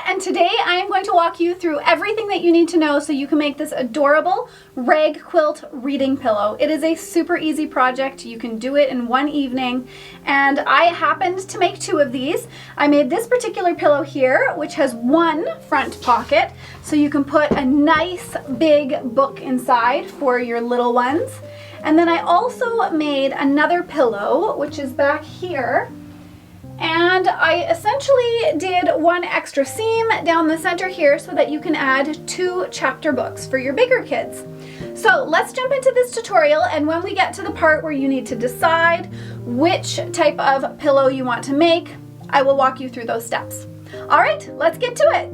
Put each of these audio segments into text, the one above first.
and today I am going to walk you through everything that you need to know so you can make this adorable rag quilt reading pillow. It is a super easy project. You can do it in one evening, and I happened to make two of these. I made this particular pillow here, which has one front pocket, so you can put a nice big book inside for your little ones. And then I also made another pillow, which is back here. And I essentially did one extra seam down the center here so that you can add 2 chapter books for your bigger kids. So let's jump into this tutorial, and when we get to the part where you need to decide which type of pillow you want to make, I will walk you through those steps. All right, let's get to it.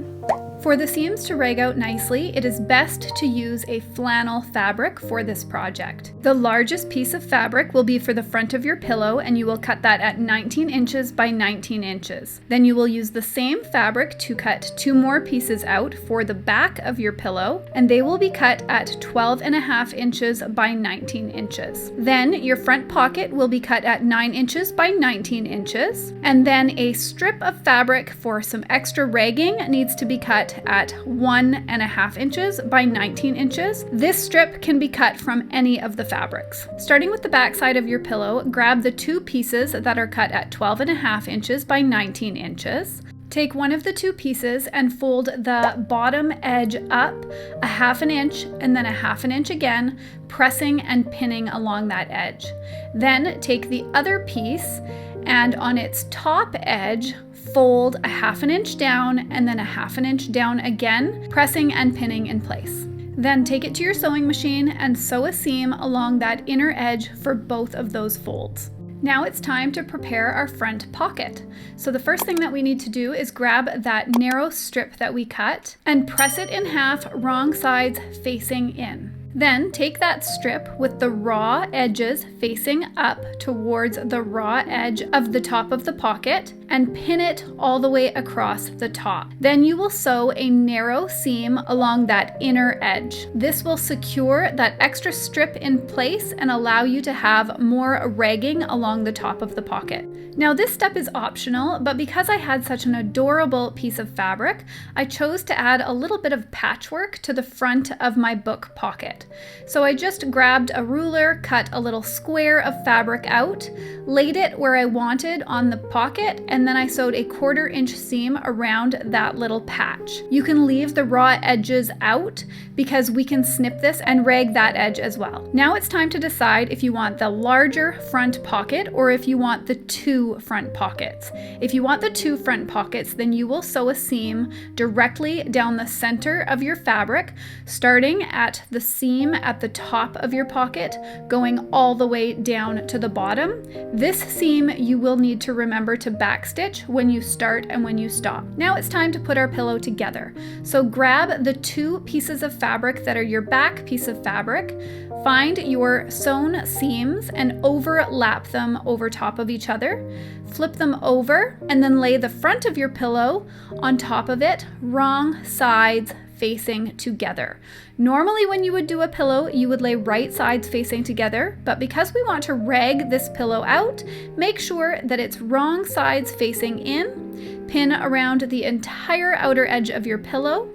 For the seams to rag out nicely, it is best to use a flannel fabric for this project. The largest piece of fabric will be for the front of your pillow, and you will cut that at 19 inches by 19 inches. Then you will use the same fabric to cut 2 more pieces out for the back of your pillow, and they will be cut at 12.5 inches by 19 inches. Then your front pocket will be cut at 9 inches by 19 inches, and then a strip of fabric for some extra ragging needs to be cut at 1.5 inches by 19 inches. This strip can be cut from any of the fabrics. Starting with the back side of your pillow, grab the 2 pieces that are cut at 12.5 inches by 19 inches. Take one of the 2 pieces and fold the bottom edge up 1/2 inch and then 1/2 inch again, pressing and pinning along that edge. Then take the other piece and on its top edge, fold 1/2 inch down and then 1/2 inch down again, pressing and pinning in place. Then take it to your sewing machine and sew a seam along that inner edge for both of those folds. Now it's time to prepare our front pocket. So the first thing that we need to do is grab that narrow strip that we cut and press it in half, wrong sides facing in. Then take that strip with the raw edges facing up towards the raw edge of the top of the pocket and pin it all the way across the top. Then you will sew a narrow seam along that inner edge. This will secure that extra strip in place and allow you to have more ragging along the top of the pocket. Now this step is optional, but because I had such an adorable piece of fabric, I chose to add a little bit of patchwork to the front of my book pocket. So I just grabbed a ruler, cut a little square of fabric out, laid it where I wanted on the pocket, and then I sewed a 1/4 inch seam around that little patch. You can leave the raw edges out because we can snip this and rag that edge as well. Now it's time to decide if you want the larger front pocket or if you want the 2 front pockets. If you want the 2 front pockets, then you will sew a seam directly down the center of your fabric, starting at the seam at the top of your pocket, going all the way down to the bottom. This seam you will need to remember to backstitch when you start and when you stop. Now it's time to put our pillow together. So grab the 2 pieces of fabric that are your back piece of fabric, find your sewn seams and overlap them over top of each other. Flip them over and then lay the front of your pillow on top of it, wrong sides facing together. Normally when you would do a pillow, you would lay right sides facing together, but because we want to rag this pillow out, make sure that it's wrong sides facing in, pin around the entire outer edge of your pillow,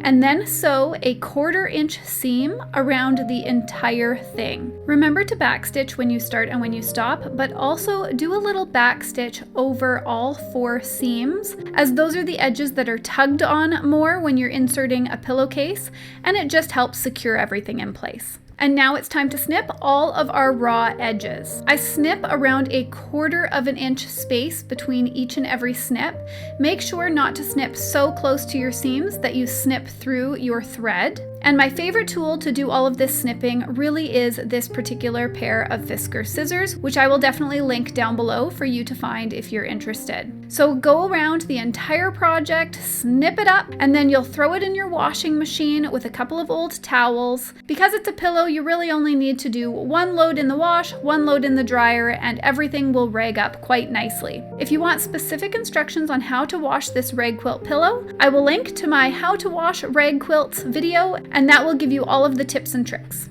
and then sew a 1/4 inch seam around the entire thing. Remember to backstitch when you start and when you stop, but also do a little backstitch over all 4 seams, as those are the edges that are tugged on more when you're inserting a pillowcase, and it just helps secure everything in place. And now it's time to snip all of our raw edges. I snip around a 1/4 inch space between each and every snip. Make sure not to snip so close to your seams that you snip through your thread. And my favorite tool to do all of this snipping really is this particular pair of Fisker scissors, which I will definitely link down below for you to find if you're interested. So go around the entire project, snip it up, and then you'll throw it in your washing machine with a couple of old towels. Because it's a pillow, you really only need to do 1 load in the wash, 1 load in the dryer, and everything will rag up quite nicely. If you want specific instructions on how to wash this rag quilt pillow, I will link to my How to Wash Rag Quilts video, and that will give you all of the tips and tricks.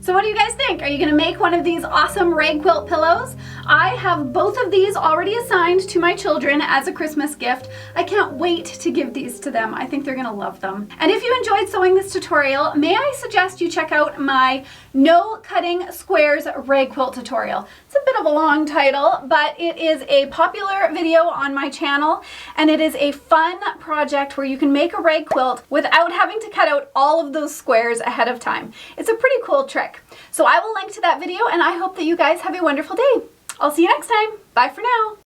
So what do you guys think? Are you gonna make one of these awesome rag quilt pillows? I have both of these already assigned to my children as a Christmas gift. I can't wait to give these to them. I think they're gonna love them. And if you enjoyed sewing this tutorial, may I suggest you check out my No Cutting Squares rag quilt tutorial. It's a bit of a long title, but it is a popular video on my channel, and it is a fun project where you can make a rag quilt without having to cut out all of those squares ahead of time. It's a pretty cool trick. So I will link to that video, and I hope that you guys have a wonderful day. I'll see you next time. Bye for now.